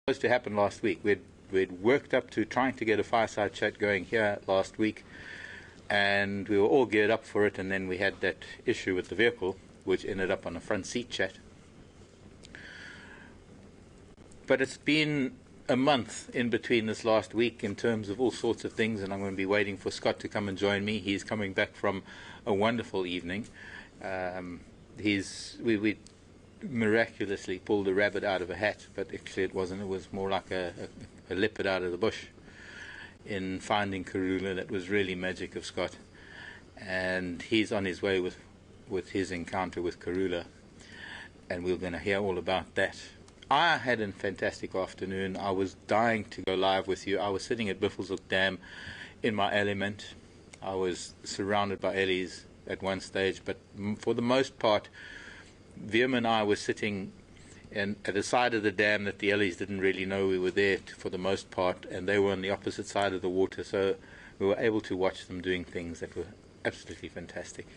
supposed to happen last week. We'd worked up to trying to get a fireside chat going here last week, and we were all geared up for it, and then we had that issue with the vehicle, which ended up on a front seat chat. But it's been a month in between this last week in terms of all sorts of things, and I'm going to be waiting for Scott to come and join me. He's coming back from a wonderful evening. We miraculously pulled a rabbit out of a hat, but actually it wasn't. It was more like a leopard out of the bush in finding Karula. That was really magic of Scott, and he's on his way with his encounter with Karula, and we're going to hear all about that. I had a fantastic afternoon. I was dying to go live with you. I was sitting at Buffelshoek Dam in my element. I was surrounded by ellies at one stage, but for the most part, Veerman and I were sitting at the side of the dam that the ellies didn't really know we were there for the most part, and they were on the opposite side of the water, so we were able to watch them doing things that were absolutely fantastic.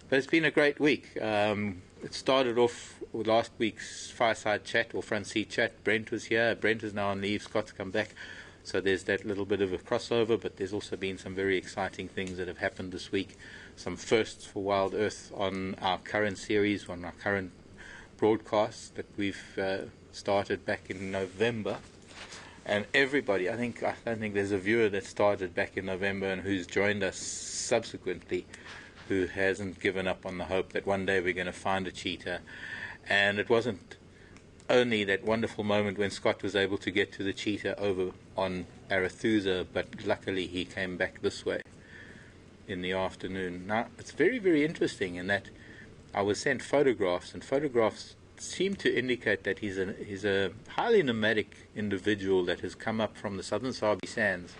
But it's been a great week. It started off with last week's fireside chat or front seat chat. Brent was here. Brent is now on leave. Scott's come back. So there's that little bit of a crossover, but there's also been some very exciting things that have happened this week. Some firsts for Wild Earth on our current series, on our current broadcasts that we've started back in November. And everybody, I don't think there's a viewer that started back in November and who's joined us subsequently who hasn't given up on the hope that one day we're going to find a cheetah. And it wasn't only that wonderful moment when Scott was able to get to the cheetah over on Arathusa, but luckily he came back this way in the afternoon. Now, it's very, very interesting in that I was sent photographs, and photographs seem to indicate that he's a highly nomadic individual that has come up from the southern Sabi Sands,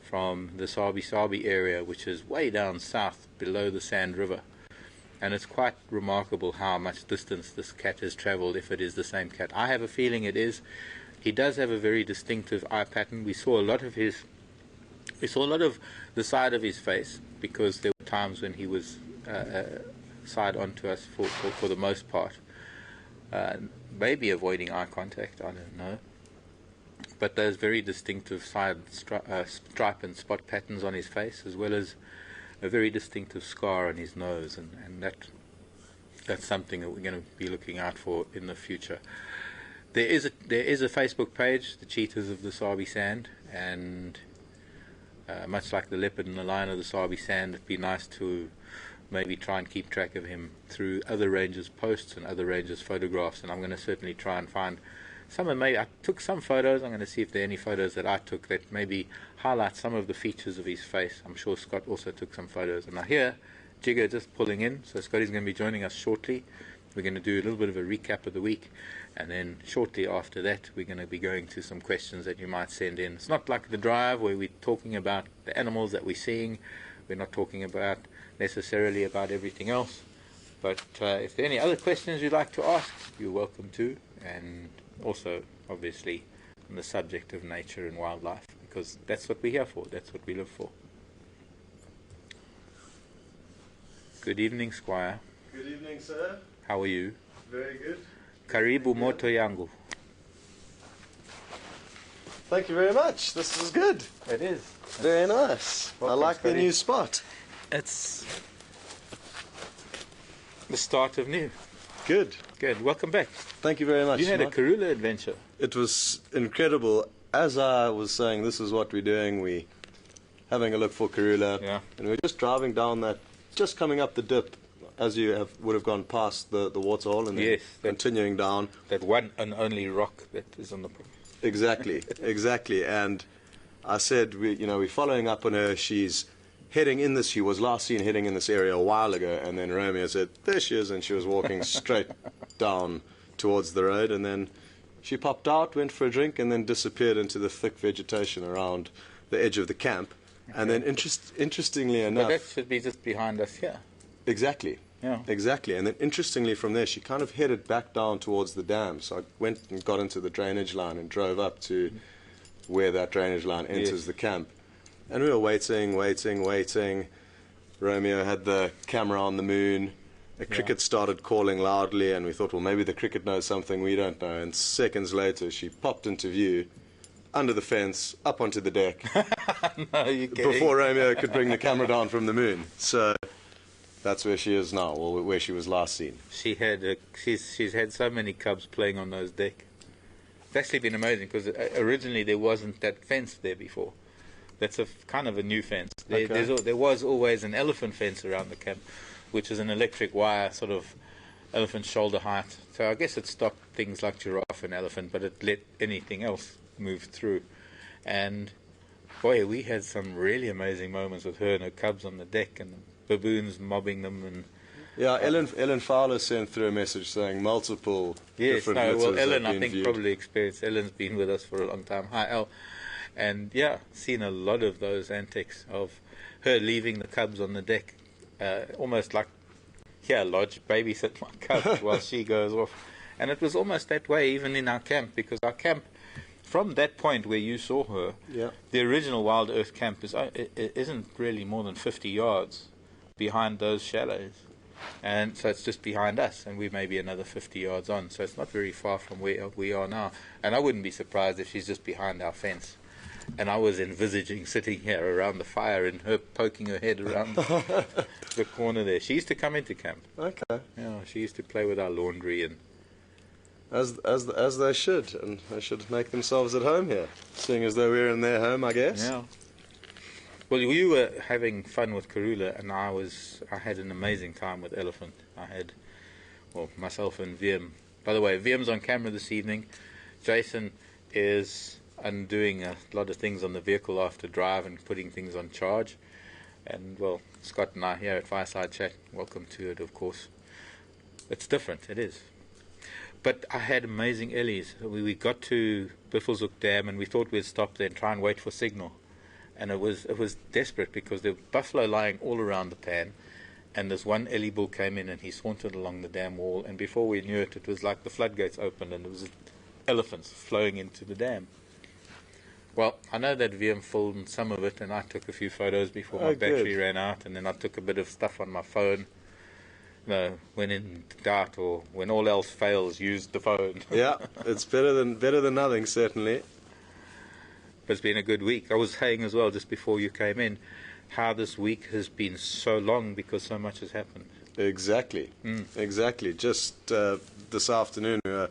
from the Sabi area, which is way down south below the Sand River. And it's quite remarkable how much distance this cat has travelled, if it is the same cat. I have a feeling it is. He does have a very distinctive eye pattern. We saw a lot of the side of his face, because there were times when he was side onto us for the most part. Maybe avoiding eye contact, I don't know. But those very distinctive side stripe and spot patterns on his face, as well as a very distinctive scar on his nose, and that's something that we're going to be looking out for in the future. There is a Facebook page, the Cheetahs of the Sabi Sand, and much like the leopard and the lion of the Sabi Sand, it'd be nice to maybe try and keep track of him through other rangers' posts and other rangers' photographs, and I'm going to certainly try and find some. And maybe I took some photos. I'm going to see if there are any photos that I took that maybe highlight some of the features of his face. I'm sure Scott also took some photos. And I hear Jigger just pulling in, so Scotty's going to be joining us shortly. We're going to do a little bit of a recap of the week, and then shortly after that we're going to be going to some questions that you might send in. It's not like the drive where we're talking about the animals that we're seeing. We're not talking about necessarily about everything else, but if there are any other questions you'd like to ask, you're welcome to, and also obviously on the subject of nature and wildlife, because that's what we're here for, that's what we live for. Good evening, Squire. Good evening, sir. How are you? Very good. Karibu moto yangu. Thank you very much. This is good. It is. Very nice. Welcome, I like Scotty. the new spot. It's the start of new. Good. Good. Welcome back. Thank you very much. You had a Mark. Karula adventure. It was incredible. As I was saying, this is what we're doing. We're having a look for Karula. Yeah. And we're just driving down that, just coming up the dip, as you would have gone past the waterhole and then Yes, continuing down. That one and only rock that is on the... Exactly, exactly. And I said, we're following up on her. She's heading in this. She was last seen heading in this area a while ago. And then Romeo said, there she is. And she was walking straight down towards the road. And then she popped out, went for a drink, and then disappeared into the thick vegetation around the edge of the camp. Okay. And then interestingly enough... But that should be just behind us here. Exactly. Yeah. Exactly. And then interestingly from there, she kind of headed back down towards the dam. So I went and got into the drainage line and drove up to where that drainage line enters the camp. And we were waiting. Romeo had the camera on the moon. A cricket started calling loudly, and we thought, well, maybe the cricket knows something we don't know. And seconds later, she popped into view, under the fence, up onto the deck, No, you're kidding. before Romeo could bring the camera down from the moon. So that's where she is now, or where she was last seen. She's had so many cubs playing on those deck. It's actually been amazing because originally there wasn't that fence there before. That's a kind of a new fence. There was always an elephant fence around the camp, which is an electric wire, sort of elephant shoulder height. So I guess it stopped things like giraffe and elephant, but it let anything else move through. And boy, we had some really amazing moments with her and her cubs on the deck, and the baboons mobbing them. And Yeah, Ellen Fowler sent through a message saying multiple different litters Ellen, have I been think viewed. probably experienced. Ellen's been with us for a long time. Hi, Elle. And yeah, seen a lot of those antics of her leaving the cubs on the deck, almost like, here, Lodge, babysit my cubs while she goes off. And it was almost that way even in our camp, because our camp, from that point where you saw her, the original Wild Earth camp isn't really more than 50 yards behind those shallows. And so it's just behind us, and we may be another 50 yards on. So it's not very far from where we are now. And I wouldn't be surprised if she's just behind our fence. And I was envisaging sitting here around the fire and her poking her head around the corner there. She used to come into camp. Okay. Yeah, she used to play with our laundry, and As they should, and they should make themselves at home here, seeing as though we're in their home, I guess. yeah. Well, you were having fun with Karula, and I had an amazing time with Elephant. I had, well, myself and Wiem. By the way, Viem's on camera this evening. Jason is undoing a lot of things on the vehicle after drive and putting things on charge. And, well, Scott and I here at Fireside Chat, welcome to it, of course. It's different, it is. But I had amazing ellies. We got to Buffelshoek Dam, and we thought we'd stop there and try and wait for signal. And it was desperate, because there were buffalo lying all around the pan, and this one ellie bull came in and he sauntered along the dam wall, and before we knew it, it was like the floodgates opened and there was elephants flowing into the dam. Well, I know that Wiem filmed some of it, and I took a few photos before my battery ran out, and then I took a bit of stuff on my phone. No, when in doubt, or when all else fails, use the phone. Yeah, it's better than nothing, certainly. But it's been a good week. I was saying as well, just before you came in, how this week has been so long because so much has happened. Exactly. Exactly. Just this afternoon, we were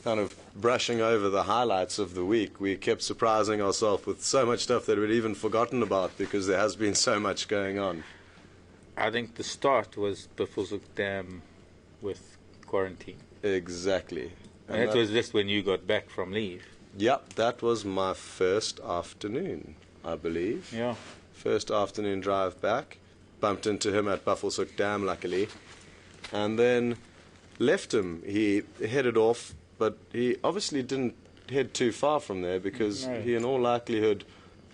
kind of brushing over the highlights of the week. We kept surprising ourselves with so much stuff that we'd even forgotten about, because there has been so much going on. I think the start was Buffelshoek Dam with quarantine. Exactly. And it was just when you got back from leave. Yep, that was my first afternoon, I believe. Yeah. First afternoon drive back. Bumped into him at Buffelshoek Dam, luckily. And then left him. He headed off, but he obviously didn't head too far from there, because he, in all likelihood,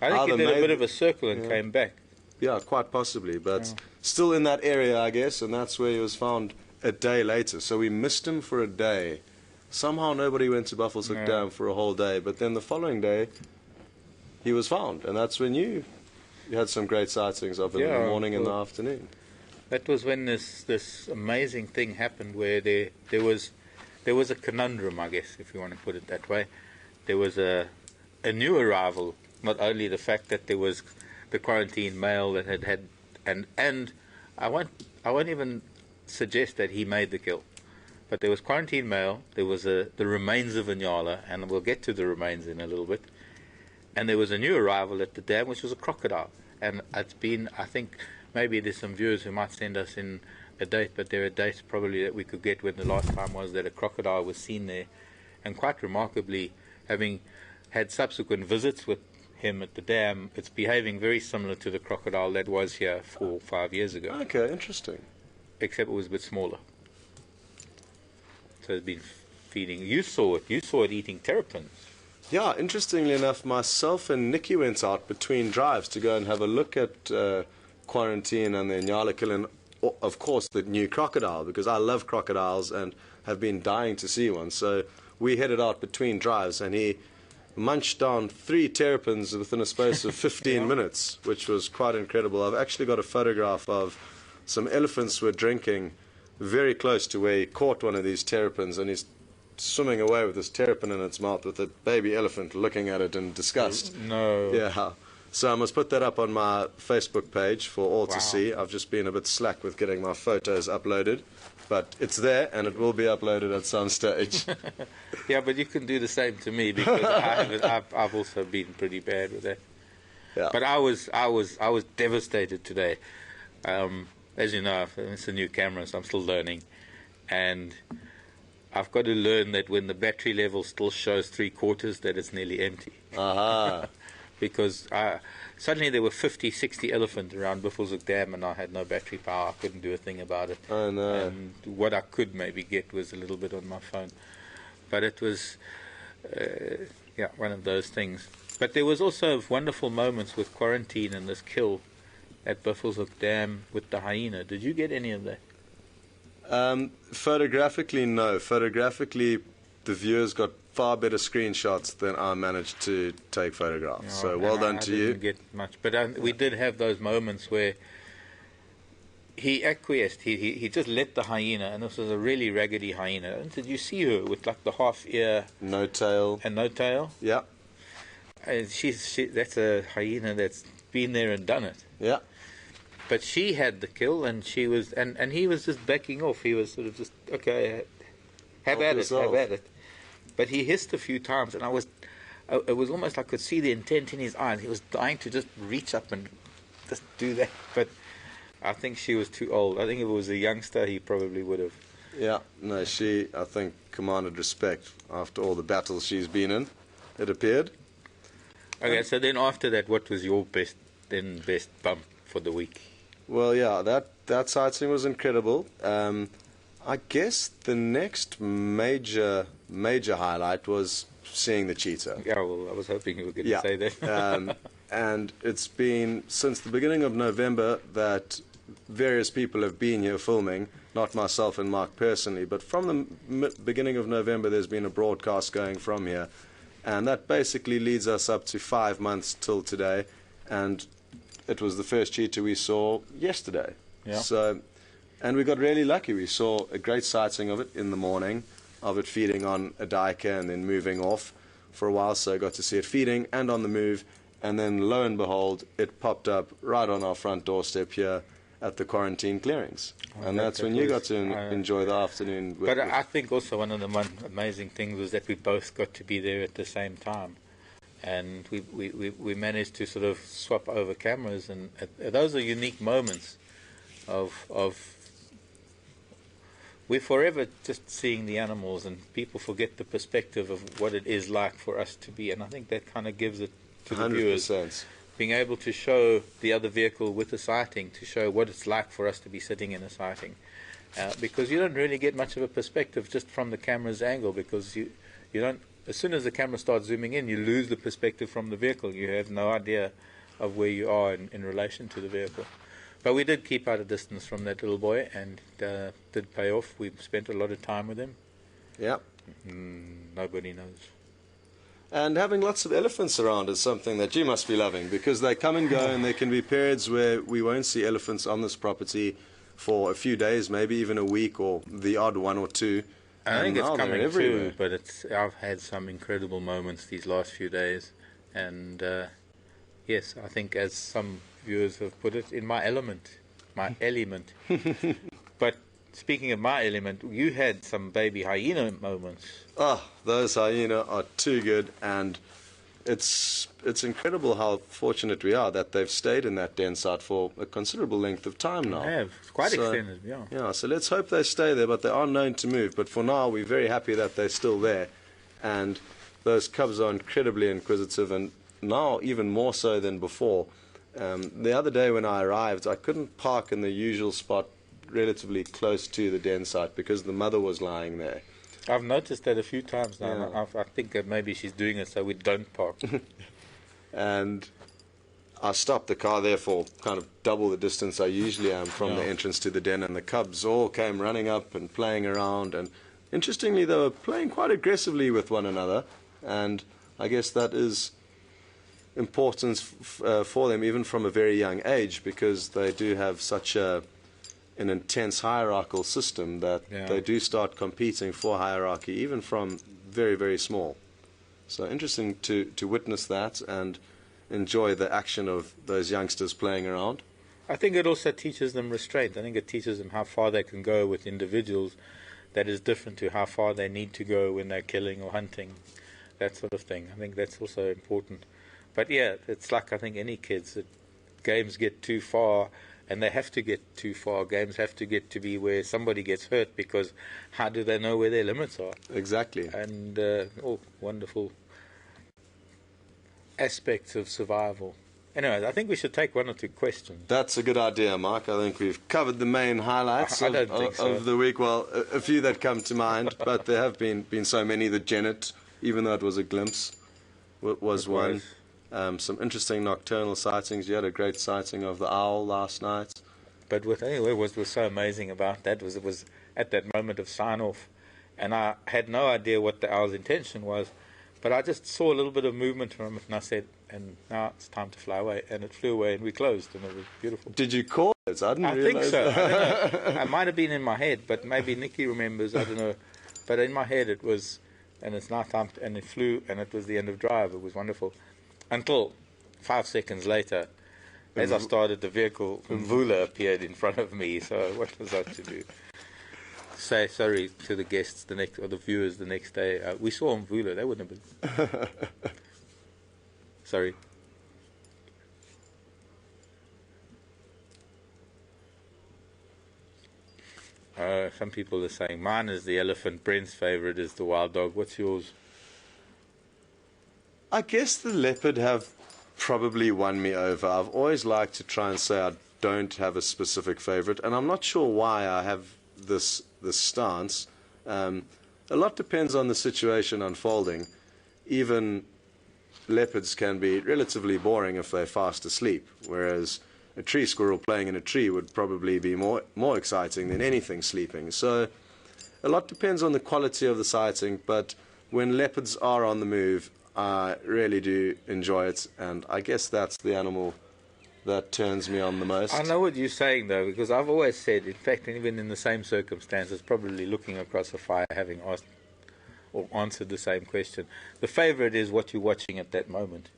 I think he did a bit of a circle and came back. Yeah, quite possibly, but still in that area, I guess, and that's where he was found a day later. So we missed him for a day. Somehow nobody went to Buffelshoek Dam for a whole day, but then the following day he was found, and that's when you had some great sightings of him in the morning and the afternoon. That was when this amazing thing happened, where there was a conundrum, I guess, if you want to put it that way. There was a new arrival, not only the fact that there was the quarantine male that had and I won't even suggest that he made the kill. But there was quarantine male, there was the remains of a nyala, and we'll get to the remains in a little bit. And there was a new arrival at the dam, which was a crocodile. And it's been, I think, maybe there's some viewers who might send us in a date, but there are dates probably that we could get when the last time was that a crocodile was seen there. And quite remarkably, having had subsequent visits with him at the dam, it's behaving very similar to the crocodile that was here 4 or 5 years ago. Okay, interesting. Except it was a bit smaller. So it's been feeding. You saw it eating terrapins. Yeah, interestingly enough, myself and Nikki went out between drives to go and have a look at quarantine and the nyala kill, and of course the new crocodile, because I love crocodiles and have been dying to see one. So we headed out between drives, and he munched down 3 terrapins within a space of 15 minutes, which was quite incredible. I've actually got a photograph of some elephants were drinking very close to where he caught one of these terrapins, and he's swimming away with this terrapin in its mouth with a baby elephant looking at it in disgust. No. Yeah. So I must put that up on my Facebook page for all Wow. to see. I've just been a bit slack with getting my photos uploaded, but it's there and it will be uploaded at some stage. Yeah, but you can do the same to me because I've also been pretty bad with that. Yeah. But I was devastated today. As you know, it's a new camera, so I'm still learning, and I've got to learn that when the battery level still shows 3/4, that it's nearly empty. Aha. Because suddenly there were 50, 60 elephants around Buffelshoek Dam, and I had no battery power. I couldn't do a thing about it. Oh, no. And what I could maybe get was a little bit on my phone. But it was, one of those things. But there was also wonderful moments with quarantine and this kill at Buffelshoek Dam with the hyena. Did you get any of that? Photographically, no. Photographically, the viewers got far better screenshots than I managed to take photographs. So well done to I you. didn't get much, but we did have those moments where he acquiesced. He just let the hyena, and this was a really raggedy hyena. And did you see her with like the half ear No tail. and no tail? Yeah. And that's a hyena that's been there and done it. Yeah. But she had the kill, and she was, and he was just backing off. He was sort of just, okay, have Help at yourself. it, have at it. But he hissed a few times, and it was almost like I could see the intent in his eyes. He was dying to just reach up and just do that. But I think she was too old. I think if it was a youngster, he probably would have. Yeah. No, she, I think, commanded respect after all the battles she's been in, it appeared. Okay, so then after that, what was your best bump for the week? Well, yeah, that sightseeing was incredible. I guess the next major highlight was seeing the cheetah. Yeah, well, I was hoping you were going to Yeah. say that. And it's been since the beginning of November that various people have been here filming, not myself and Mark personally, but from the beginning of November there's been a broadcast going from here, and that basically leads us up to 5 months till today, and it was the first cheetah we saw yesterday. Yeah. So, and we got really lucky. We saw a great sighting of it in the morning, of it feeding on a duiker and then moving off for a while, so I got to see it feeding and on the move, and then lo and behold, it popped up right on our front doorstep here at the quarantine clearings. And that's when you got to enjoy the afternoon. But I think also one of the amazing things was that we both got to be there at the same time. And we managed to sort of swap over cameras, and those are unique moments of we're forever just seeing the animals, and people forget the perspective of what it is like for us to be, and I think that kind of gives it to the 100%. viewers. Being able to show the other vehicle with a sighting, to show what it's like for us to be sitting in a sighting, because you don't really get much of a perspective just from the camera's angle, because you don't. As soon as the camera starts zooming in, you lose the perspective from the vehicle. You have no idea of where you are in relation to the vehicle. But we did keep out a distance from that little boy, and did pay off. We spent a lot of time with him. Yeah. Nobody knows. And having lots of elephants around is something that you must be loving, because they come and go, and there can be periods where we won't see elephants on this property for a few days, maybe even a week, or the odd one or two. I think it's now they're coming everywhere. too, but I've had some incredible moments these last few days, and yes, I think as some viewers have put it, in my element. But speaking of my element, you had some baby hyena moments. Oh, those hyena are too good, and it's incredible how fortunate we are that they've stayed in that den site for a considerable length of time now. They have. It's quite So, extended, yeah. Yeah, so let's hope they stay there, but they are known to move. But for now, we're very happy that they're still there, and those cubs are incredibly inquisitive, and now even more so than before. The other day when I arrived, I couldn't park in the usual spot relatively close to the den site because the mother was lying there. I've noticed that a few times now. Yeah. I think that maybe she's doing it so we don't park. And I stopped the car there for kind of double the distance I usually am from the entrance to the den, and the cubs all came running up and playing around, and interestingly they were playing quite aggressively with one another, and I guess that is important for them even from a very young age, because they do have such a an intense hierarchical system that they do start competing for hierarchy, even from very, very small. So interesting to witness that and enjoy the action of those youngsters playing around. I think it also teaches them restraint. I think it teaches them how far they can go with individuals that is different to how far they need to go when they're killing or hunting, that sort of thing. I think that's also important. But yeah, it's like I think any kids, that games get too far, and they have to get too far. Games have to get to be where somebody gets hurt, because how do they know where their limits are? Exactly. And all wonderful aspects of survival. Anyway, I think we should take one or two questions. That's a good idea, Mark. I think we've covered the main highlights of the week. Well, a few that come to mind, but there have been so many. The Genet, even though it was a glimpse, was one. Some interesting nocturnal sightings. You had a great sighting of the owl last night. But what was so amazing about that was it was at that moment of sign-off, and I had no idea what the owl's intention was, but I just saw a little bit of movement from it, and I said, and now it's time to fly away. And it flew away, and we closed, and it was beautiful. Did you call it? I think so. I don't know. It might have been in my head, but maybe Nikki remembers. I don't know. But in my head it was, and it's night time, and it flew, and it was the end of drive. It was wonderful. Until 5 seconds later, as I started the vehicle, Mvula appeared in front of me. So what was I to do? Say sorry to the guests or the viewers the next day. We saw Mvula. They wouldn't have been. Sorry. Some people are saying mine is the elephant. Brent's favorite is the wild dog. What's yours? I guess the leopard have probably won me over. I've always liked to try and say I don't have a specific favorite, and I'm not sure why I have this stance. A lot depends on the situation unfolding. Even leopards can be relatively boring if they're fast asleep, whereas a tree squirrel playing in a tree would probably be more exciting than anything sleeping. So a lot depends on the quality of the sighting, but when leopards are on the move, I really do enjoy it, and I guess that's the animal that turns me on the most. I know what you're saying, though, because I've always said, in fact, even in the same circumstances, probably looking across a fire, having asked or answered the same question, the favorite is what you're watching at that moment,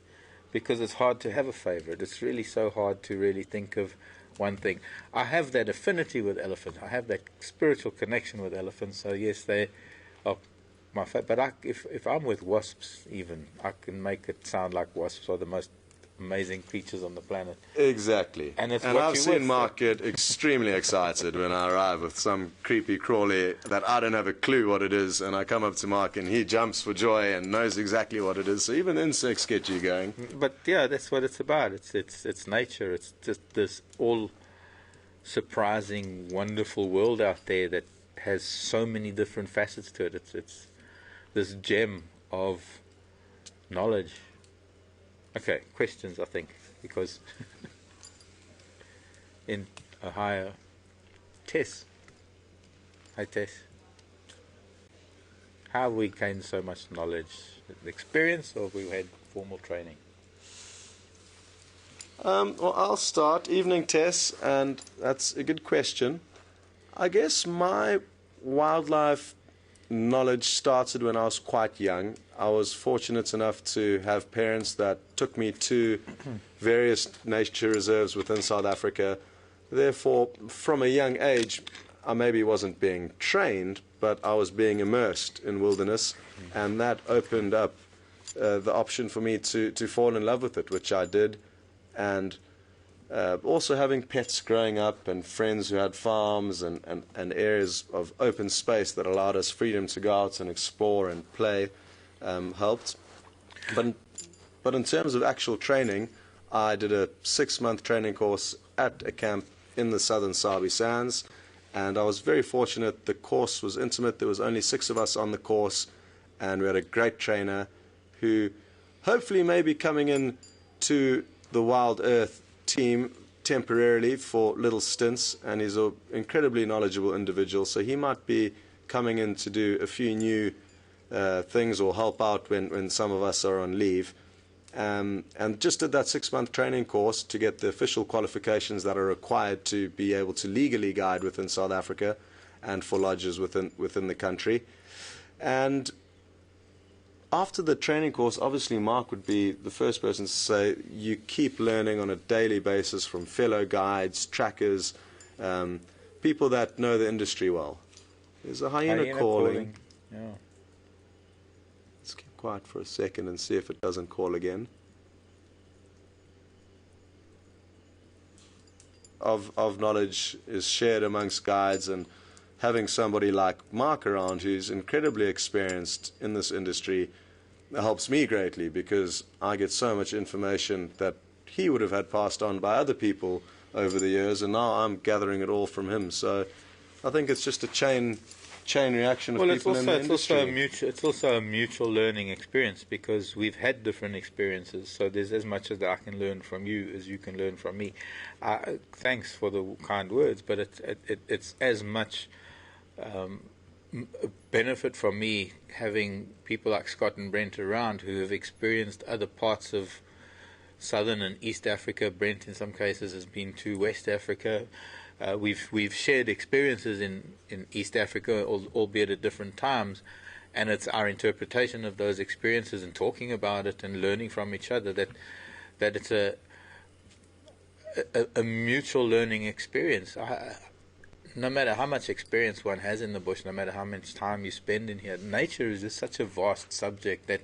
because it's hard to have a favorite. It's really so hard to really think of one thing. I have that affinity with elephants. I have that spiritual connection with elephants. So yes, they are my favorite. But if I'm with wasps, even I can make it sound like wasps are the most amazing creatures on the planet. Exactly. And I've seen Mark get extremely excited when I arrive with some creepy crawly that I don't have a clue what it is, and I come up to Mark and he jumps for joy and knows exactly what it is. So even insects get you going. But yeah, that's what it's about. It's nature. It's just this all surprising, wonderful world out there that has so many different facets to it. It's this gem of knowledge. Okay, questions, I think, because in Ohio, Tess. Hi, Tess. How have we gained so much knowledge? Experience, or have we had formal training? Well, I'll start. Evening, Tess, and that's a good question. I guess my wildlife knowledge started when I was quite young. I was fortunate enough to have parents that took me to various nature reserves within South Africa. Therefore, from a young age, I maybe wasn't being trained, but I was being immersed in wilderness, and that opened up the option for me to fall in love with it, which I did. And also having pets growing up and friends who had farms and areas of open space that allowed us freedom to go out and explore and play helped. But in terms of actual training, I did a 6-month training course at a camp in the southern Sabi Sands, and I was very fortunate. The course was intimate. There was only 6 of us on the course, and we had a great trainer who hopefully may be coming in to the Wild Earth team temporarily for little stints, and he's an incredibly knowledgeable individual, so he might be coming in to do a few new things or help out when some of us are on leave. and just did that 6-month training course to get the official qualifications that are required to be able to legally guide within South Africa and for lodges within the country. And after the training course, obviously Mark would be the first person to say you keep learning on a daily basis from fellow guides, trackers, people that know the industry well. There's a hyena calling. Yeah. Let's keep quiet for a second and see if it doesn't call again. Of knowledge is shared amongst guides, and having somebody like Mark around who's incredibly experienced in this industry helps me greatly, because I get so much information that he would have had passed on by other people over the years, and now I'm gathering it all from him. So I think it's just a chain reaction of people in the industry. It's also a mutual learning experience, because we've had different experiences. So there's as much as I can learn from you as you can learn from me. Thanks for the kind words, but it's as much benefit from me having people like Scott and Brent around who have experienced other parts of Southern and East Africa. Brent in some cases has been to West Africa. We've shared experiences in East Africa, albeit at different times, and it's our interpretation of those experiences and talking about it and learning from each other that it's a mutual learning experience. No matter how much experience one has in the bush, no matter how much time you spend in here, nature is just such a vast subject that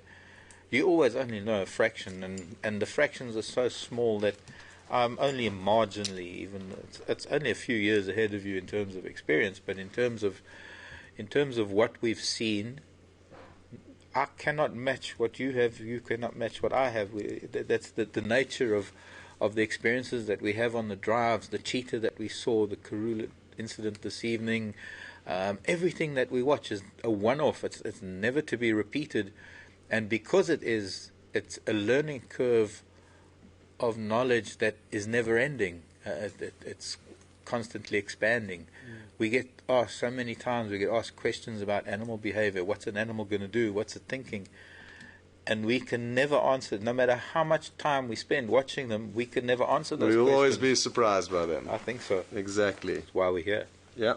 you always only know a fraction, and the fractions are so small that only marginally, even it's only a few years ahead of you in terms of experience, but in terms of what we've seen, I cannot match what you have. You cannot match what I have. That's the nature of the experiences that we have on the drives, the cheetah that we saw, the Karula incident this evening. Everything that we watch is a one-off. It's never to be repeated, and because it's a learning curve of knowledge that is never ending. It's constantly expanding. We get asked so many times, we get asked questions about animal behavior. What's an animal going to do? What's it thinking? And we can never answer. No matter how much time we spend watching them, we can never answer those questions. We will always be surprised by them. I think so. Exactly. That's why we're here. Yeah.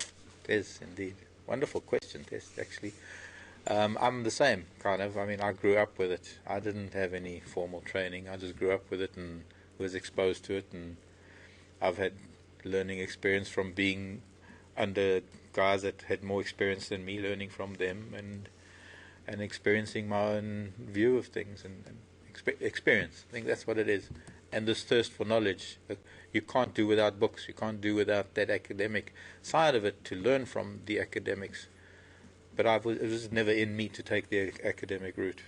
Yes, indeed. Wonderful question, Tess, actually. I'm the same, kind of. I mean, I grew up with it. I didn't have any formal training. I just grew up with it and was exposed to it. And I've had learning experience from being under guys that had more experience than me, learning from them and experiencing my own view of things and experience. I think that's what it is. And this thirst for knowledge. You can't do without books. You can't do without that academic side of it to learn from the academics. But it was never in me to take the academic route.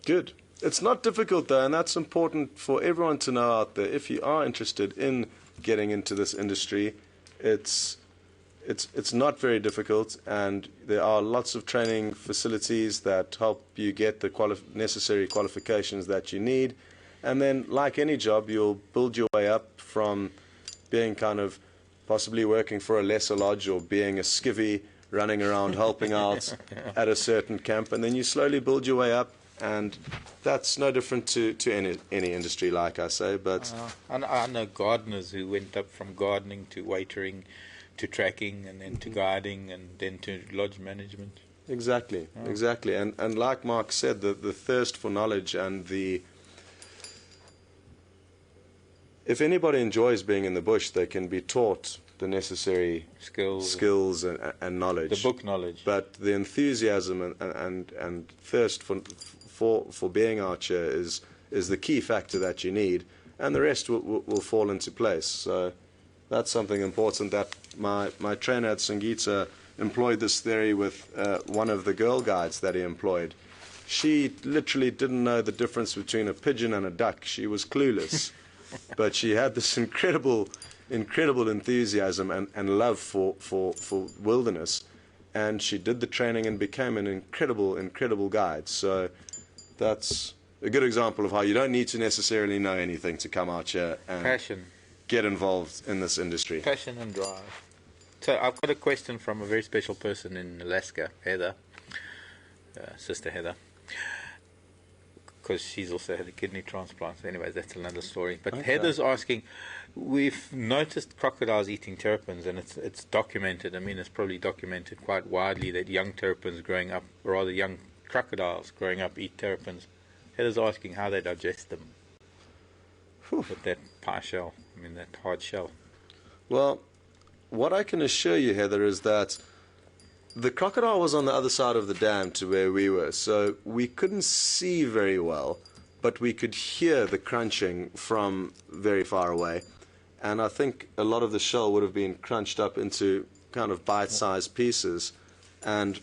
Good. It's not difficult, though, and that's important for everyone to know out there. If you are interested in getting into this industry, it's not very difficult, and there are lots of training facilities that help you get the necessary qualifications that you need. And then, like any job, you'll build your way up from being kind of possibly working for a lesser lodge or being a skivvy, running around helping out at a certain camp, and then you slowly build your way up, and that's no different to any industry, like I say. But I know gardeners who went up from gardening to waitering to tracking and then to guiding and then to lodge management. Exactly. And like Mark said, the thirst for knowledge and if anybody enjoys being in the bush, they can be taught the necessary skills and knowledge. The book knowledge. But the enthusiasm and thirst for being out here is the key factor that you need, and the rest will fall into place. So that's something important. That my trainer at Singita employed this theory with one of the girl guides that he employed. She literally didn't know the difference between a pigeon and a duck. She was clueless. But she had this incredible enthusiasm and love for wilderness, and she did the training and became an incredible guide. So that's a good example of how you don't need to necessarily know anything to come out here and get involved in this industry. Passion and drive. So I've got a question from a very special person in Alaska, Heather, Sister Heather. because she's also had a kidney transplant. So anyways, that's another story. But Okay. Heather's asking, we've noticed crocodiles eating terrapins, and it's documented. I mean, it's probably documented quite widely that young terrapins growing up, or rather young crocodiles growing up, eat terrapins. Heather's asking how they digest them. With that pie shell, I mean that hard shell. Well, what I can assure you, Heather, is that the crocodile was on the other side of the dam to where we were, so we couldn't see very well, but we could hear the crunching from very far away. And I think a lot of the shell would have been crunched up into kind of bite-sized pieces. And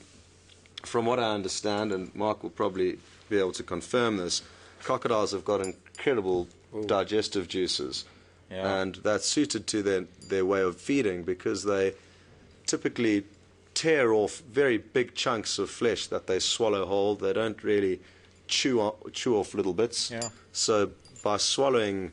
from what I understand, and Mark will probably be able to confirm this, crocodiles have got incredible digestive juices. Yeah. And that's suited to their way of feeding, because they typically tear off very big chunks of flesh that they swallow whole. They don't really chew off little bits. Yeah. So by swallowing,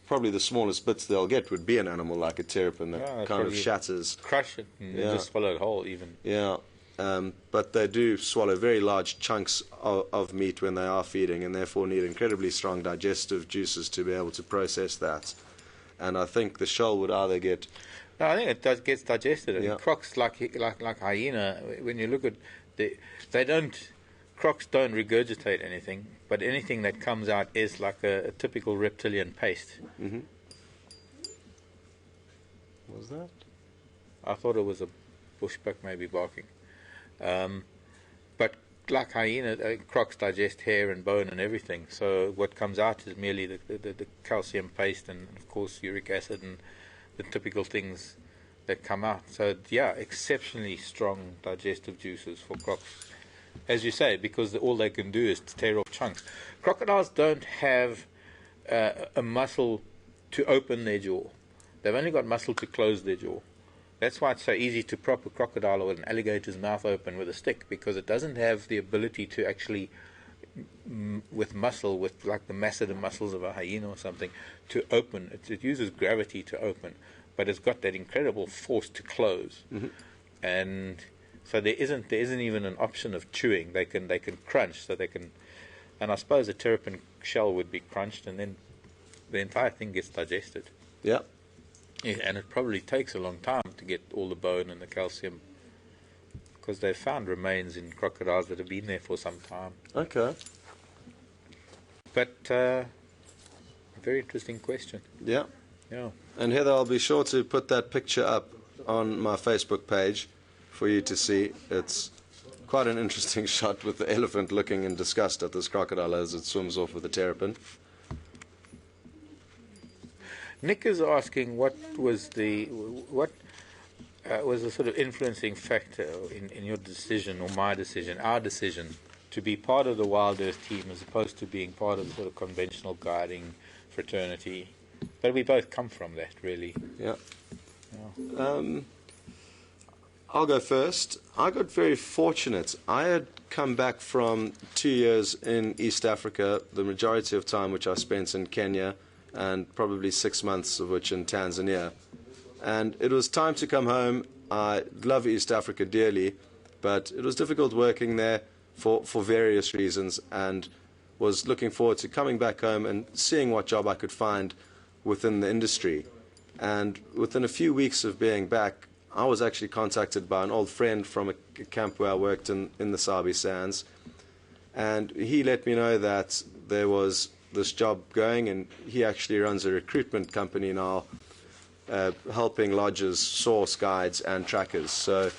probably the smallest bits they'll get would be an animal like a terrapin that kind of probably shatters. Crush it and just swallow it whole even. Yeah. But they do swallow very large chunks of meat when they are feeding, and therefore need incredibly strong digestive juices to be able to process that. And I think the shell would either get... No, I think it gets digested. Yeah. And crocs, like hyena, when you look at crocs don't regurgitate anything, but anything that comes out is like a typical reptilian paste. Mm-hmm. What was that? I thought it was a bushbuck maybe barking. But like hyena, crocs digest hair and bone and everything. So what comes out is merely the calcium paste and, of course, uric acid and the typical things that come out. So, yeah, exceptionally strong digestive juices for crocs. As you say, because all they can do is to tear off chunks. Crocodiles don't have a muscle to open their jaw. They've only got muscle to close their jaw. That's why it's so easy to prop a crocodile or an alligator's mouth open with a stick, because it doesn't have the ability to actually, with muscle, with like the masseter muscles of a hyena or something, to open. It uses gravity to open, but it's got that incredible force to close. Mm-hmm. And so there isn't even an option of chewing. They can crunch, so they can. And I suppose a terrapin shell would be crunched, and then the entire thing gets digested. Yeah. Yeah, and it probably takes a long time to get all the bone and the calcium, because they've found remains in crocodiles that have been there for some time. Okay. But a very interesting question. Yeah. Yeah. And Heather, I'll be sure to put that picture up on my Facebook page for you to see. It's quite an interesting shot with the elephant looking in disgust at this crocodile as it swims off with the terrapin. Nick is asking what was the sort of influencing factor in your decision, or my decision, our decision, to be part of the Wild Earth team as opposed to being part of the sort of conventional guiding fraternity. But we both come from that, really. Yeah. I'll go first. I got very fortunate. I had come back from 2 years in East Africa, the majority of time which I spent in Kenya, and probably 6 months of which in Tanzania. And it was time to come home. I love East Africa dearly, but it was difficult working there for various reasons, and was looking forward to coming back home and seeing what job I could find within the industry. And within a few weeks of being back, I was actually contacted by an old friend from a camp where I worked in the Sabi Sands, and he let me know that there was this job going, and he actually runs a recruitment company now, helping lodges source guides and trackers. So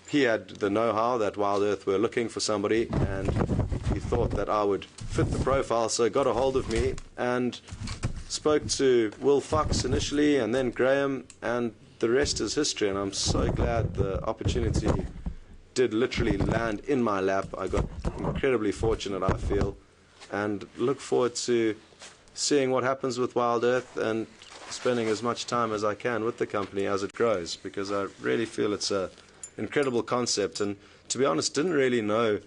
he had the know-how that Wild Earth were looking for somebody, and he thought that I would fit the profile, so got a hold of me and spoke to Will Fox initially, and then Graham, and the rest is history. And I'm so glad the opportunity did literally land in my lap. I got incredibly fortunate, I feel, and look forward to seeing what happens with Wild Earth and spending as much time as I can with the company as it grows, because I really feel it's an incredible concept. And to be honest, didn't really know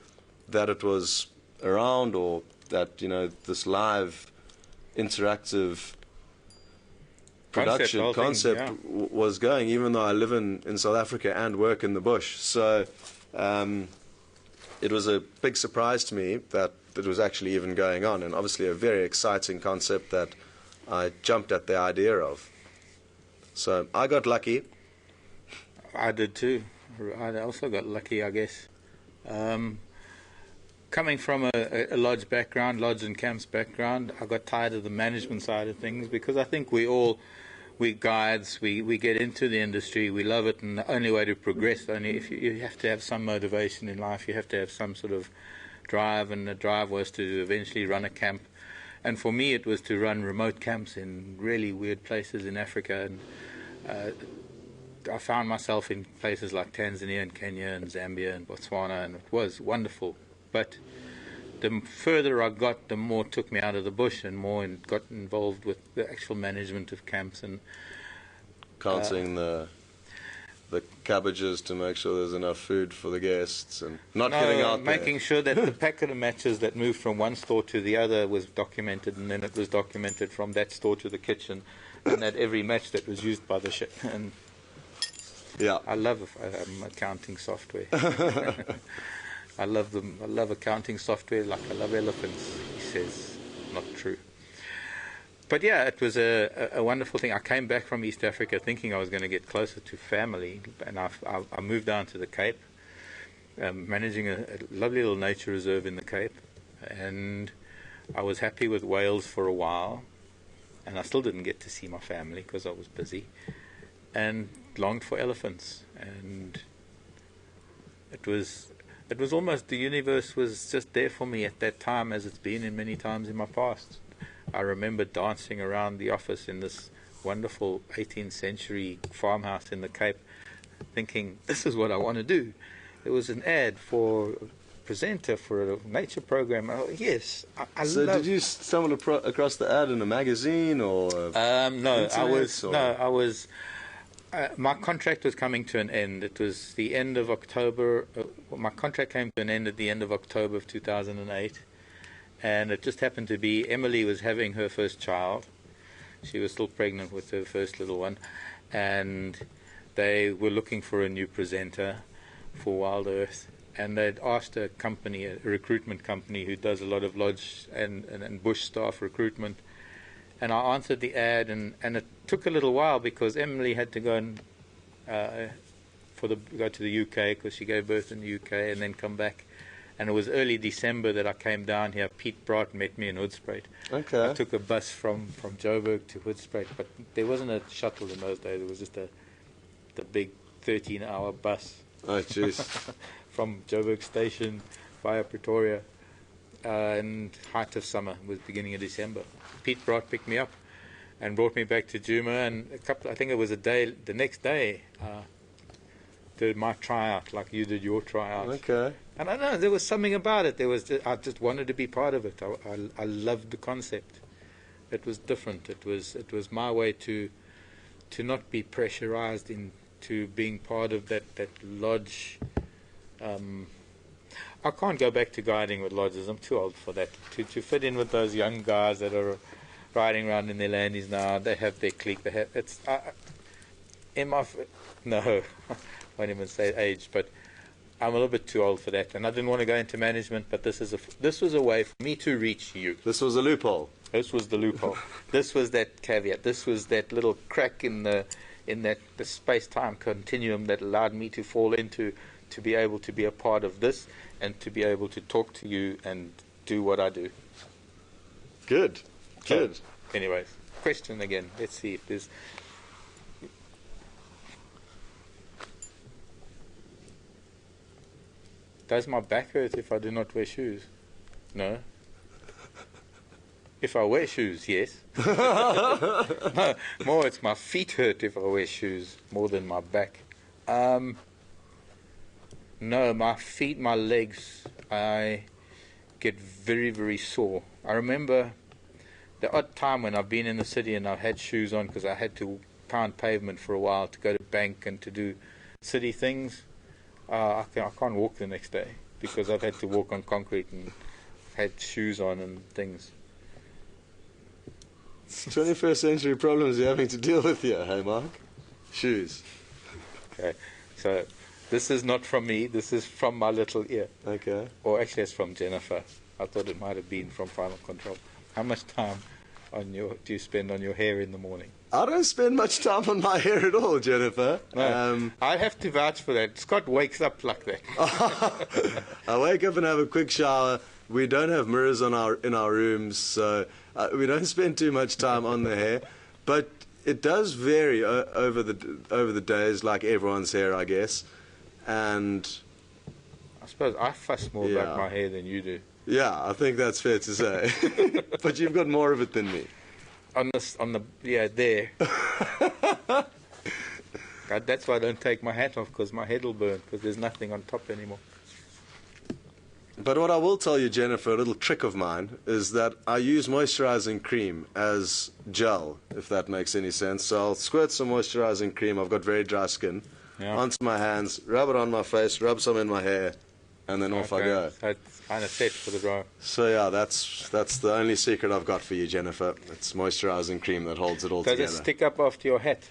that it was around, or that, you know, this live interactive production concept was going, even though I live in South Africa and work in the bush. So it was a big surprise to me that that was actually even going on, and obviously a very exciting concept that I jumped at the idea of. So I got lucky. I did too. I also got lucky, I guess. Coming from a lodge background, lodge and camps background, I got tired of the management side of things, because I think we guides, we get into the industry, we love it, and the only way to progress, only if you have to have some motivation in life, you have to have some sort of drive, and the drive was to eventually run a camp. And for me it was to run remote camps in really weird places in Africa, and I found myself in places like Tanzania and Kenya and Zambia and Botswana, and it was wonderful. But the further I got, the more it took me out of the bush, and more got involved with the actual management of camps and Counting the cabbages to make sure there's enough food for the guests, and not getting out there. Making sure that the packet of matches that moved from one store to the other was documented, and then it was documented from that store to the kitchen, and that every match that was used by the ship. And Yeah. I love accounting software. I love accounting software like I love elephants, he says. Not true. But yeah, it was a wonderful thing. I came back from East Africa thinking I was going to get closer to family, and I moved down to the Cape, managing a lovely little nature reserve in the Cape, and I was happy with Wales for a while, and I still didn't get to see my family because I was busy, and longed for elephants. And it was almost, the universe was just there for me at that time, as it's been in many times in my past. I remember dancing around the office in this wonderful 18th century farmhouse in the Cape, thinking, this is what I want to do. There was an ad for a presenter for a nature program. Oh, yes, I So love. did you stumble across the ad in a magazine or? No, I was. or- No, I was. My contract was coming to an end. It was the end of October. My contract came to an end at the end of October of 2008. And it just happened to be Emily was having her first child. She was still pregnant with her first little one. And they were looking for a new presenter for Wild Earth. And they'd asked a company, a recruitment company who does a lot of lodge and bush staff recruitment. And I answered the ad, and it took a little while because Emily had to go and go to the UK because she gave birth in the UK, and then come back. And it was early December that I came down here. Pete Bright met me in Hoedspruit. Okay. I took a bus from Joburg to Hoedspruit, but there wasn't a shuttle in those days. It was just the big 13-hour bus Oh, jeez. from Joburg station via Pretoria. And height of summer was beginning of December. Pete Bright picked me up and brought me back to Djuma, and I think it was the next day, did my tryout like you did your tryout. Okay. And I don't know, there was something about it. I just wanted to be part of it. I loved the concept. It was different. It was my way to not be pressurized into being part of that lodge. I can't go back to guiding with lodges. I'm too old for that. To fit in with those young guys that are riding around in their landies now. They have their clique. They have no, I won't even say age, but I'm a little bit too old for that, and I didn't want to go into management. But this was a way for me to reach you. This was a loophole. This was the loophole. This was that caveat. This was that little crack in the space-time continuum that allowed me to fall into, to be able to be a part of this, and to be able to talk to you and do what I do. Good. Good. So, anyways, question again. Let's see if there's. Does my back hurt if I do not wear shoes? No. If I wear shoes, yes. No, more it's my feet hurt if I wear shoes more than my back. No, my feet, my legs, I get very, very sore. I remember the odd time when I've been in the city and I've had shoes on because I had to pound pavement for a while to go to bank and to do city things. I can't walk the next day because I've had to walk on concrete and had shoes on and things. 21st century problems you're having to deal with here, hey Mark? Shoes. Okay, so this is not from me. This is from my little ear. Okay. Or actually, it's from Jennifer. I thought it might have been from Final Control. How much time do you spend on your hair in the morning? I don't spend much time on my hair at all, Jennifer. No, I have to vouch for that. Scott wakes up like that. I wake up and have a quick shower. We don't have mirrors in our rooms, so we don't spend too much time on the hair. But it does vary over the days, like everyone's hair, I guess. And I suppose I fuss more about my hair than you do. Yeah, I think that's fair to say. But you've got more of it than me. There. God, that's why I don't take my hat off, because my head will burn, because there's nothing on top anymore. But what I will tell you, Jennifer, a little trick of mine, is that I use moisturizing cream as gel, if that makes any sense. So I'll squirt some moisturizing cream, I've got very dry skin, onto my hands, rub it on my face, rub some in my hair, and then off I go. So it's kind of set for the dry. So yeah, that's the only secret I've got for you, Jennifer. It's moisturizing cream that holds it all together. Does it stick up after your hat?